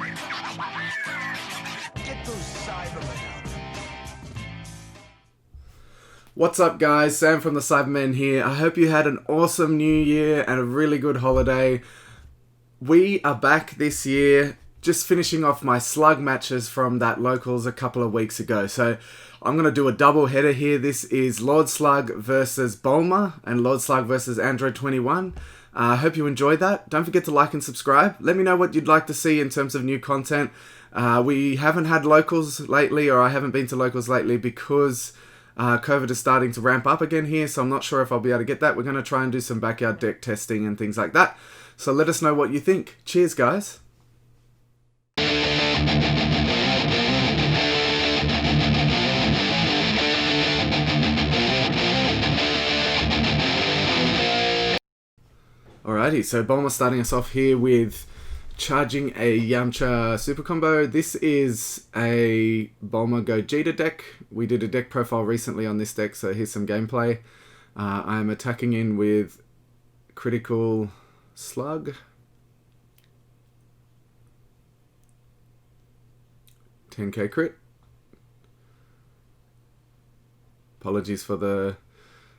Get those Cybermen out. What's up guys, Sam from the Cybermen here. I hope you had an awesome new year and a really good holiday. We are back this year, just finishing off my Slug matches from that locals a couple of weeks ago. So I'm going to do a double header here. This is Lord Slug versus Bulma and Lord Slug versus Android 21. I hope you enjoyed that. Don't forget to like and subscribe. Let me know what you'd like to see in terms of new content. We haven't had locals lately, or I haven't been to locals lately because COVID is starting to ramp up again here, so I'm not sure if I'll be able to get that. We're going to try and do some backyard deck testing and things like that. So let us know what you think. Cheers, guys. Alrighty, so Bulma starting us off here with charging a Yamcha super combo. This is a Bulma Gogeta deck. We did a deck profile recently on this deck, so here's some gameplay. I'm attacking in with critical Slug. 10k crit. Apologies for the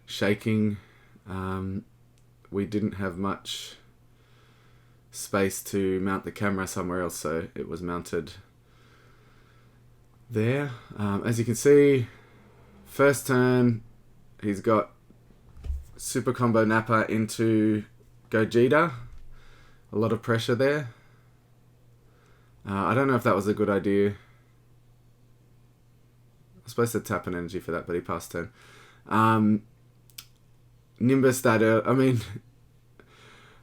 shaking. We didn't have much space to mount the camera somewhere else, so it was mounted there. As you can see, first turn, he's got super combo Nappa into Gogeta. A lot of pressure there. I don't know if that was a good idea. I was supposed to tap an energy for that, but he passed turn. Nimbus that early, I mean,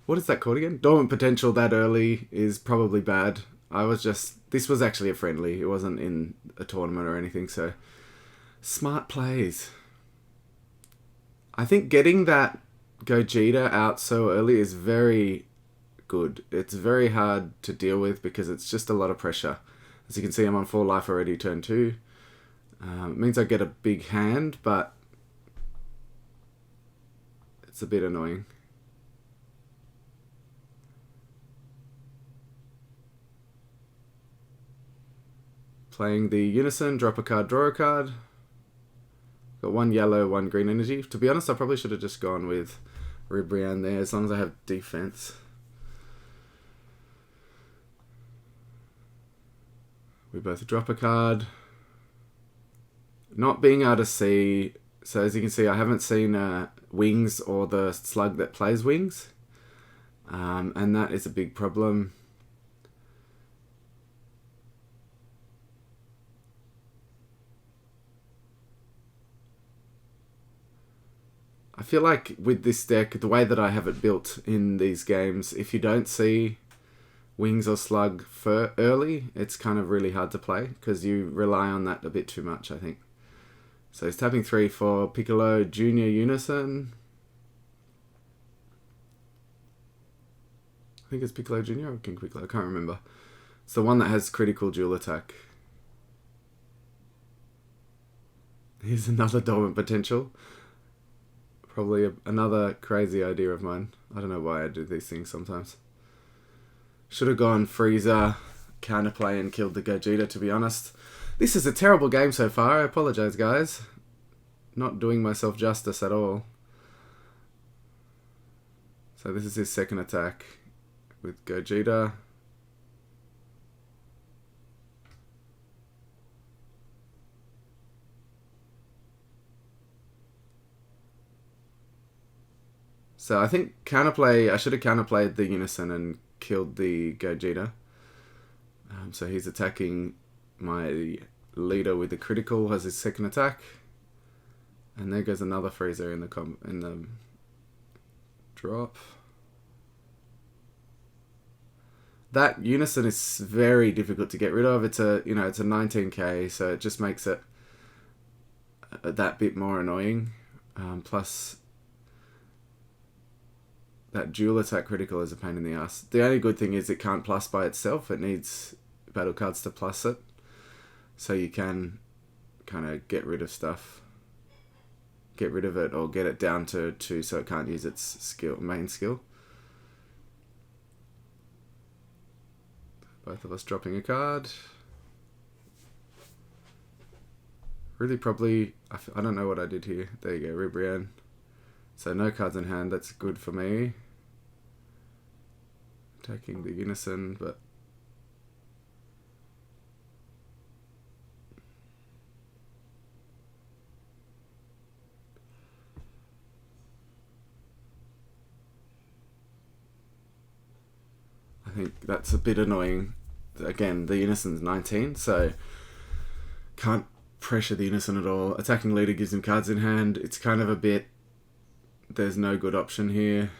what is that called again? Dormant potential that early is probably bad. This was actually a friendly. It wasn't in a tournament or anything, so smart plays. I think getting that Gogeta out so early is very good. It's very hard to deal with because it's just a lot of pressure. As you can see, I'm on 4 life already, turn 2. It means I get a big hand, but it's a bit annoying. Playing the Unison, drop a card, draw a card. Got 1 yellow, 1 green energy. To be honest, I probably should have just gone with Ribrianne there, as long as I have defense. We both drop a card. Not being able to see, so as you can see, I haven't seen Wings or the Slug that plays Wings. And that is a big problem. I feel like with this deck, the way that I have it built in these games, if you don't see Wings or Slug for early, it's kind of really hard to play because you rely on that a bit too much, I think. So he's tapping 3 for Piccolo Junior Unison. I think it's Piccolo Junior or King Piccolo, I can't remember. It's the one that has critical dual attack. Here's another dormant potential. Probably another crazy idea of mine. I don't know why I do these things sometimes. Should have gone Frieza, counterplay and killed the Gogeta, to be honest. This is a terrible game so far. I apologize, guys. Not doing myself justice at all. So this is his second attack with Gogeta. So I think counterplay, I should have counterplayed the Unison and killed the Gogeta. So he's attacking my leader with the critical as his second attack. And there goes another Freezer in the drop. That Unison is very difficult to get rid of. It's a 19k, so it just makes it that bit more annoying. Plus that dual attack critical is a pain in the ass. The only good thing is it can't plus by itself. It needs battle cards to plus it. So you can kind of get rid of stuff. Get rid of it or get it down to 2 so it can't use its main skill. Both of us dropping a card. Really probably... I don't know what I did here. There you go, Ribrianne. So no cards in hand. That's good for me. Taking the Unison, but... I think that's a bit annoying. Again, the Unison's 19, so can't pressure the Unison at all. Attacking leader gives him cards in hand. It's kind of a bit... There's no good option here.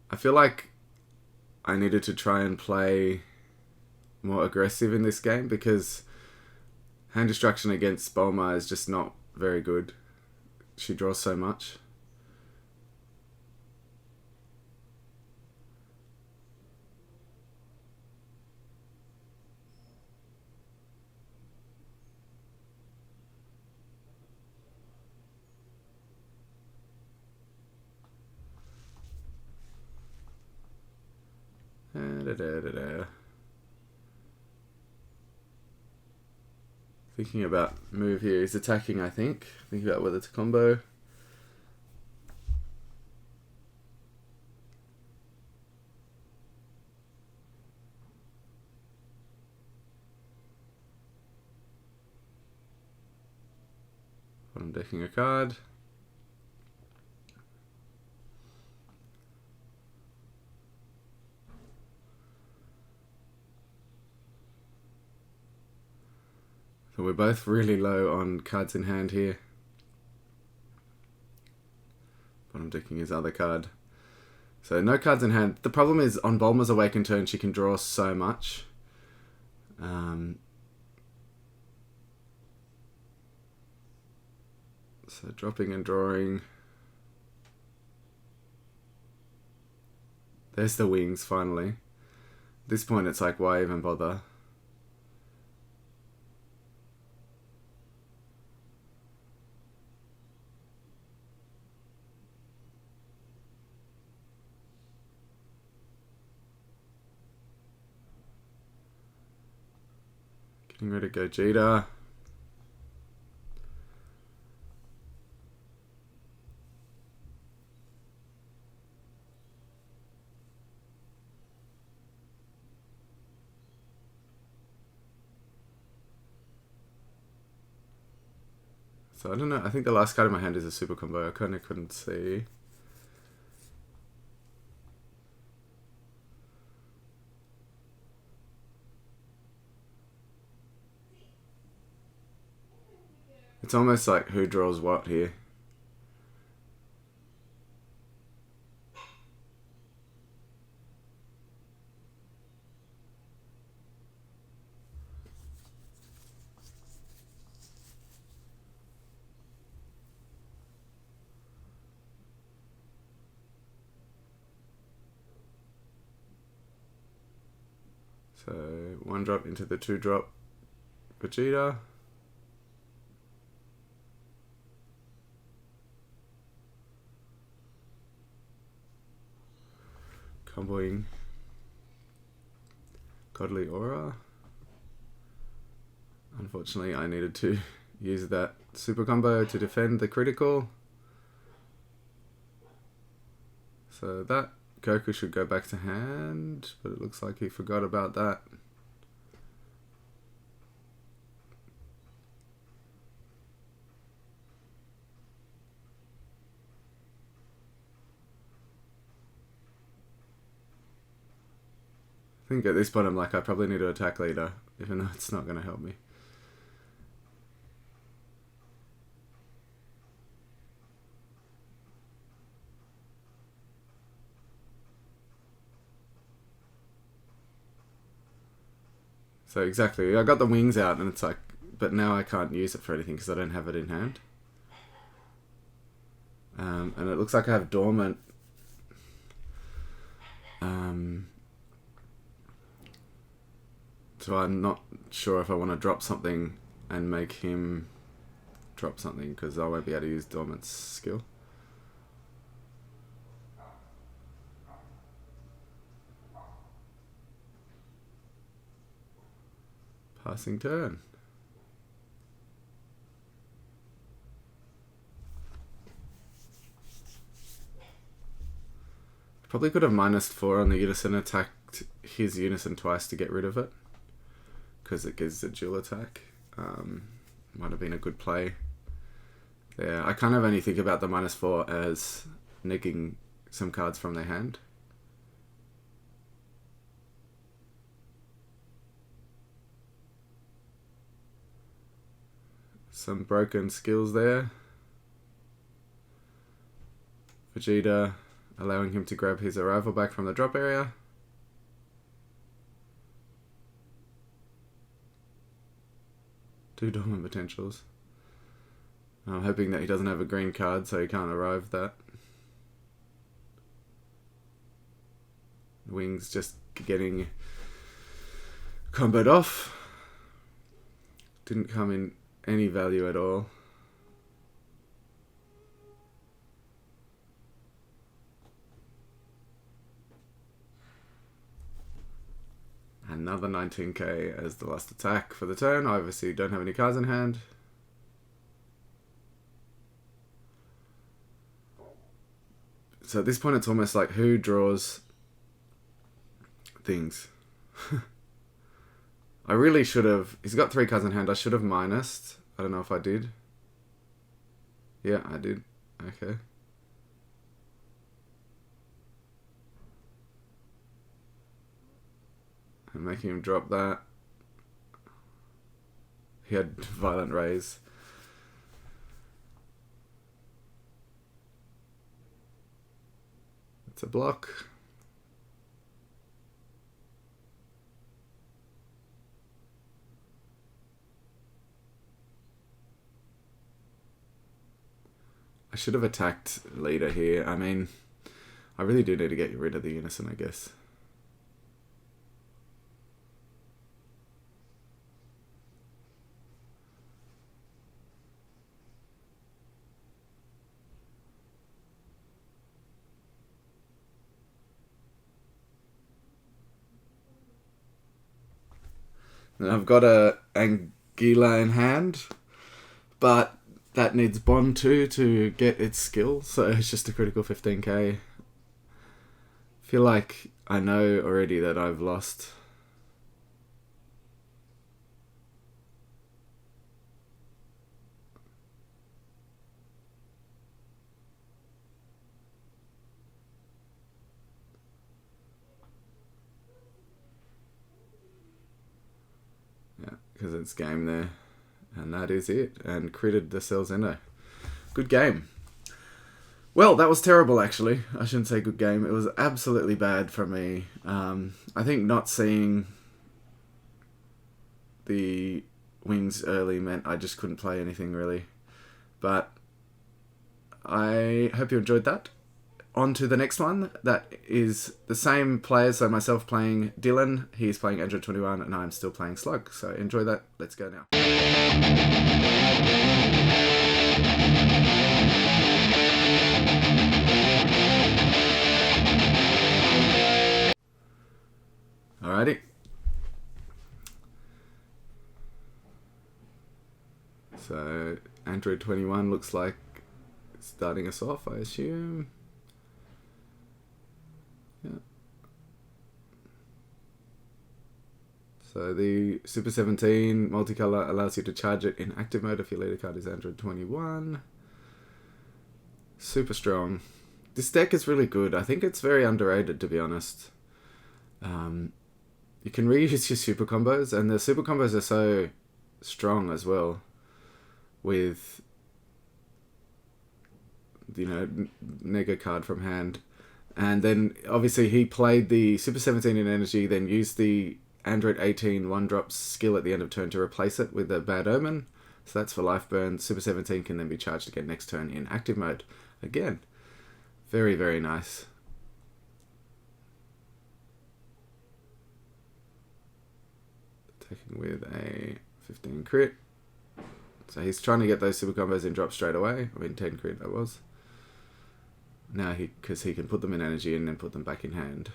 I feel like I needed to try and play more aggressive in this game because hand destruction against Bulma is just not very good. She draws so much. Thinking about move here. He's attacking, I think. Thinking about whether to combo. I'm decking a card. So we're both really low on cards in hand here. But I'm decking his other card. So no cards in hand. The problem is on Bulma's Awakened turn she can draw so much. So dropping and drawing. There's the wings finally. At this point it's like, why even bother? Getting rid of Gogeta. So I don't know, I think the last card in my hand is a super combo. I kind of couldn't see. It's almost like who draws what here. So 1-drop into the 2-drop Vegeta. Comboing Godly Aura. Unfortunately, I needed to use that super combo to defend the critical. So that Goku should go back to hand, but it looks like he forgot about that. I think at this point I'm like, I probably need to attack leader, even though it's not going to help me. So exactly, I got the wings out and it's like, but now I can't use it for anything because I don't have it in hand. And it looks like I have dormant. So I'm not sure if I want to drop something and make him drop something, because I won't be able to use Dormant's skill. Passing turn. Probably could have -4 on the Unison, attacked his Unison twice to get rid of it, because it gives a dual attack. Might have been a good play there. I kind of only think about the -4 as negging some cards from their hand. Some broken skills there. Vegeta allowing him to grab his arrival back from the drop area. Two dormant potentials. I'm hoping that he doesn't have a green card, so he can't arrive that. Wings just getting comboed off. Didn't come in any value at all. Another 19k as the last attack for the turn. I obviously don't have any cards in hand. So at this point it's almost like who draws things. I really should have... He's got 3 cards in hand. I should have minused. I don't know if I did. Yeah, I did. Okay. And making him drop that. He had violent raise. It's a block. I should have attacked leader here. I mean, I really do need to get rid of the Unison, I guess. And I've got a Anguilla in hand, but that needs Bond too to get its skill, so it's just a critical 15k. Feel like I know already that I've lost. Yeah, because it's game there. And that is it. And critted the Celzeno. Good game. Well, that was terrible, actually. I shouldn't say good game. It was absolutely bad for me. I think not seeing the wings early meant I just couldn't play anything, really. But I hope you enjoyed that. On to the next one. That is the same players, so myself playing Dylan, he's playing Android 21, and I'm still playing Slug. So enjoy that. Let's go now. Alrighty. So Android 21 looks like starting us off, I assume. Yeah. So the Super 17 multicolor allows you to charge it in active mode if your leader card is Android 21. Super strong. This deck is really good. I think it's very underrated, to be honest. You can reuse your super combos, and the super combos are so strong as well. With, you know, nega card from hand. And then, obviously, he played the Super 17 in energy, then used the Android 18 one-drop skill at the end of turn to replace it with a Bad Omen. So that's for life burn. Super 17 can then be charged again next turn in active mode. Again, very, very nice. Attacking with a 15 crit. So he's trying to get those super combos in drop straight away. I mean 10 crit that was. Now because he can put them in energy and then put them back in hand.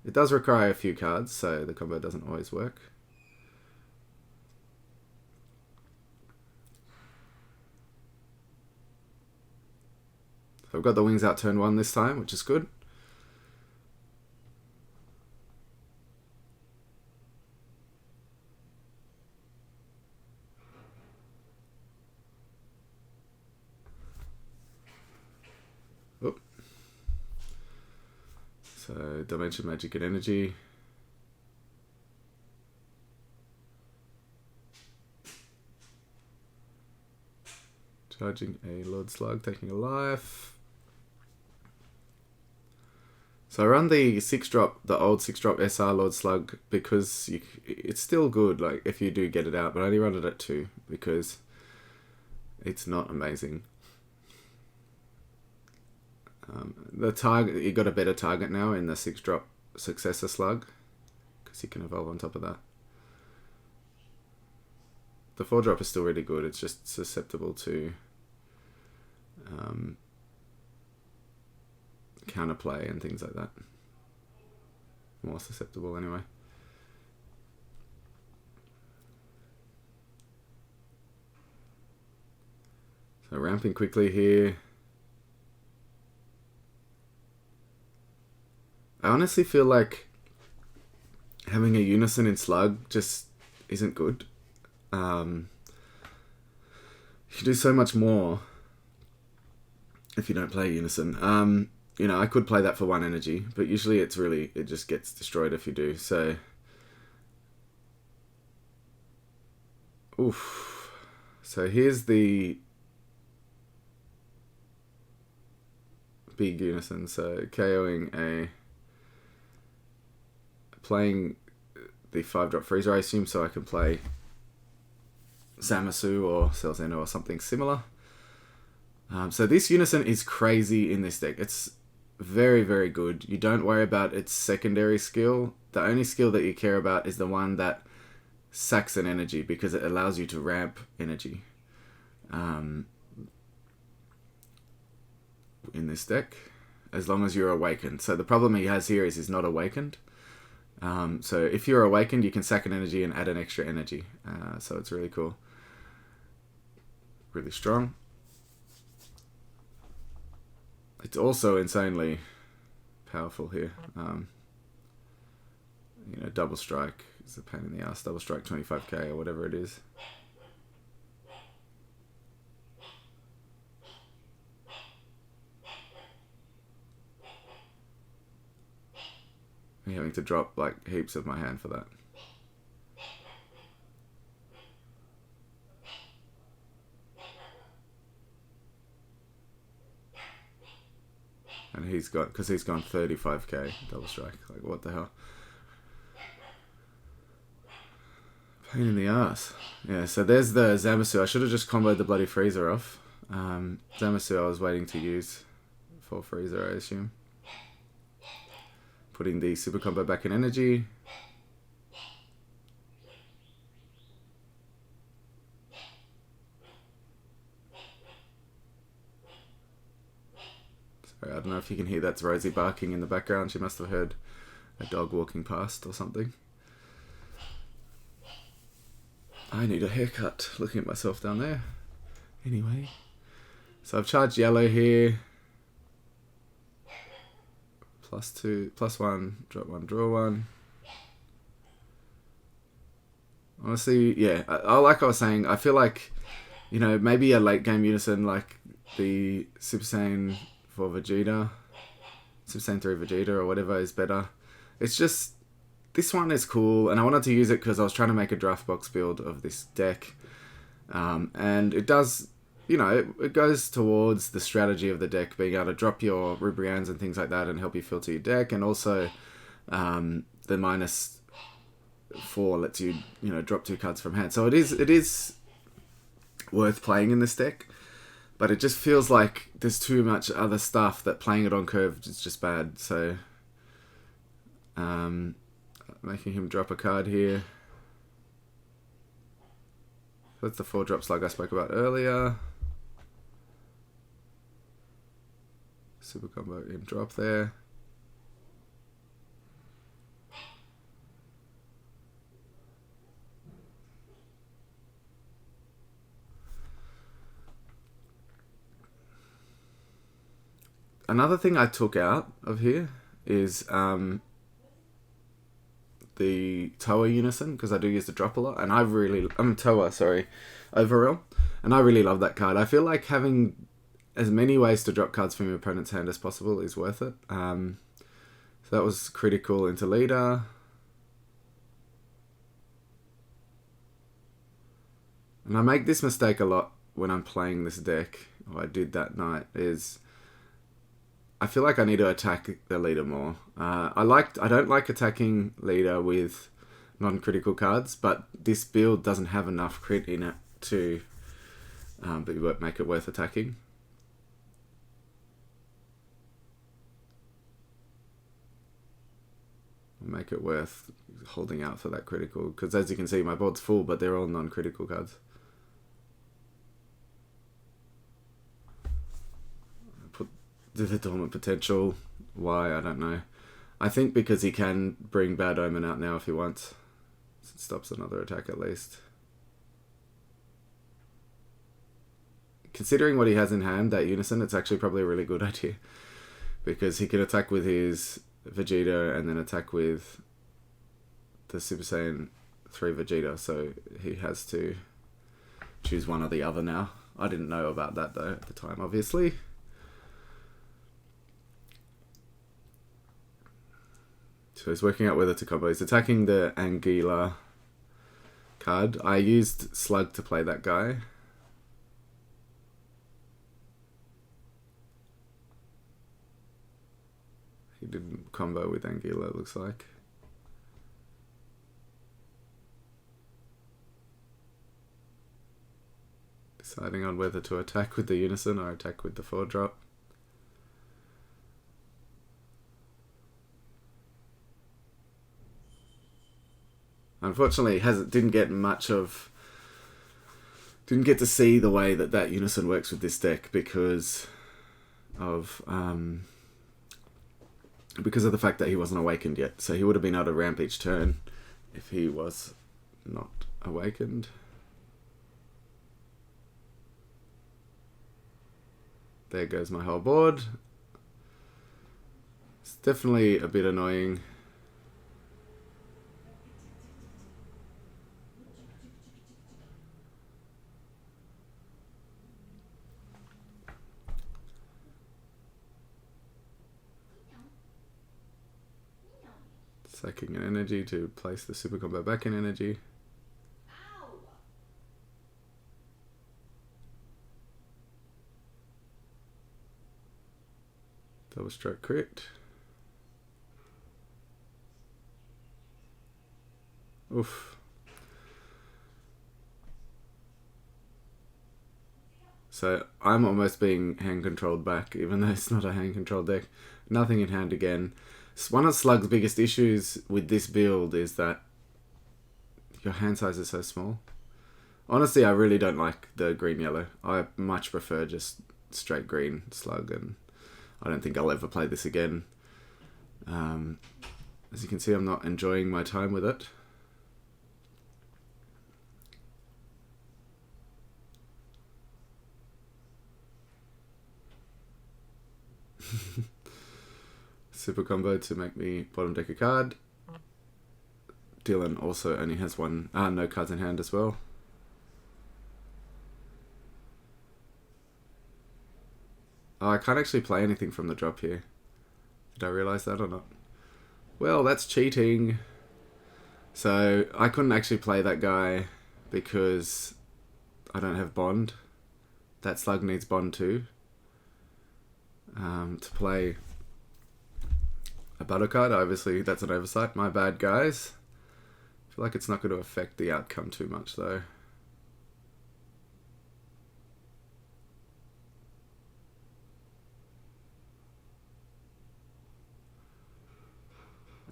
It does require a few cards, so the combo doesn't always work. So I've got the wings out turn 1 this time, which is good. Oh. So Dimension Magic and Energy. Charging a Lord Slug, taking a life. So I run the 6-drop, the old 6-drop SR Lord Slug because it's still good, like if you do get it out, but I only run it at 2 because it's not amazing. The target, you got a better target now in the 6-drop Successor Slug because you can evolve on top of that. The 4-drop is still really good, it's just susceptible to counterplay and things like that. More susceptible anyway. So ramping quickly here. I honestly feel like having a Unison in Slug just isn't good. You can do so much more if you don't play Unison. You know, I could play that for 1 energy, but usually it just gets destroyed if you do, so... Oof. So here's the big Unison, so KOing playing the 5-drop freezer, I assume, so I can play Zamasu or Selzeno or something similar. So this Unison is crazy in this deck. It's very, very good. You don't worry about its secondary skill. The only skill that you care about is the one that sacks an energy because it allows you to ramp energy in this deck, as long as you're awakened. So the problem he has here is he's not awakened. So if you're awakened, you can sack an energy and add an extra energy. So it's really cool. Really strong. It's also insanely powerful here. You know, double strike is a pain in the ass. Double strike 25k or whatever it is. I'm having to drop like heaps of my hand for that. And he's got, because he's gone 35k double strike. Like, what the hell? Pain in the ass. Yeah, so there's the Zamasu. I should have just comboed the bloody freezer off. Zamasu I was waiting to use for freezer, I assume. Putting the super combo back in energy. Sorry, I don't know if you can hear, that's Rosie barking in the background. She must have heard a dog walking past or something. I need a haircut, looking at myself down there. Anyway, so I've charged yellow here. +2, +1, drop 1, draw 1. Honestly, yeah, like I was saying, I feel like, you know, maybe a late game Unison like the Super Saiyan 4 Vegeta, Super Saiyan 3 Vegeta or whatever is better. It's just, this one is cool, and I wanted to use it because I was trying to make a draft box build of this deck. And it does, you know, it goes towards the strategy of the deck, being able to drop your Rubrians and things like that and help you filter your deck, and also the -4 lets you, you know, drop 2 cards from hand. So it is worth playing in this deck, but it just feels like there's too much other stuff that playing it on curve is just bad. So making him drop a card here. That's the 4-drop slug I spoke about earlier. Super combo in drop there. Another thing I took out of here is the Toa Unison, because I do use the drop a lot, and Toa, sorry, overall, and I really love that card. I feel like having as many ways to drop cards from your opponent's hand as possible is worth it. So that was critical into leader. And I make this mistake a lot when I'm playing this deck, or I did that night, is I feel like I need to attack the leader more. I don't like attacking leader with non-critical cards, but this build doesn't have enough crit in it to make it worth attacking. Make it worth holding out for that critical, because as you can see, my board's full, but they're all non-critical cards. The dormant potential. Why? I don't know. I think because he can bring Bad Omen out now if he wants. It stops another attack at least. Considering what he has in hand, that Unison, it's actually probably a really good idea. Because he can attack with his Vegeta and then attack with the Super Saiyan 3 Vegeta. So he has to choose one or the other now. I didn't know about that though at the time, obviously. So he's working out whether to combo. He's attacking the Anguilla card. I used Slug to play that guy. He didn't combo with Anguilla, it looks like. Deciding on whether to attack with the Unison or attack with the 4-drop. Unfortunately, didn't get to see the way that Unison works with this deck because of the fact that he wasn't awakened yet. So he would have been able to ramp each turn if he was not awakened. There goes my whole board. It's definitely a bit annoying. Sacking an energy to place the super combo back in energy. Double stroke crit. Oof. So I'm almost being hand controlled back, even though it's not a hand controlled deck. Nothing in hand again. One of Slug's biggest issues with this build is that your hand size is so small. Honestly, I really don't like the green-yellow. I much prefer just straight green Slug, and I don't think I'll ever play this again. As you can see, I'm not enjoying my time with it. Super combo to make me bottom deck a card. Dylan also only has no cards in hand as well. Oh, I can't actually play anything from the drop here. Did I realise that or not? Well, that's cheating. So I couldn't actually play that guy because I don't have Bond. That Slug needs Bond too. To play a battle card, obviously that's an oversight. My bad, guys. I feel like it's not going to affect the outcome too much though.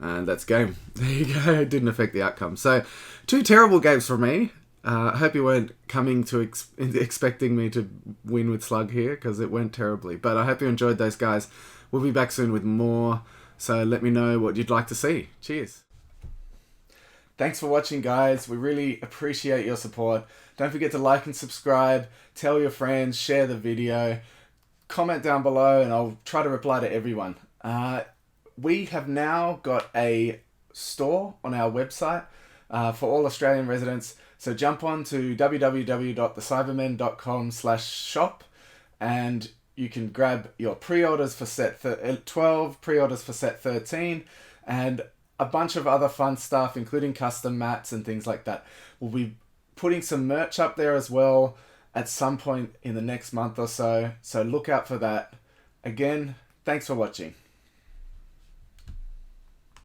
And that's game. There you go. It didn't affect the outcome. So, 2 terrible games for me. I hope you weren't coming to expecting me to win with Slug here, because it went terribly. But I hope you enjoyed those, guys. We'll be back soon with more, so let me know what you'd like to see. Cheers. Thanks for watching, guys. We really appreciate your support. Don't forget to like and subscribe, tell your friends, share the video, comment down below, and I'll try to reply to everyone. We have now got a store on our website for all Australian residents. So jump on to www.thecybermen.com/shop and you can grab your pre-orders for set 12, pre-orders for set 13, and a bunch of other fun stuff, including custom mats and things like that. We'll be putting some merch up there as well at some point in the next month or so. So look out for that. Again, thanks for watching.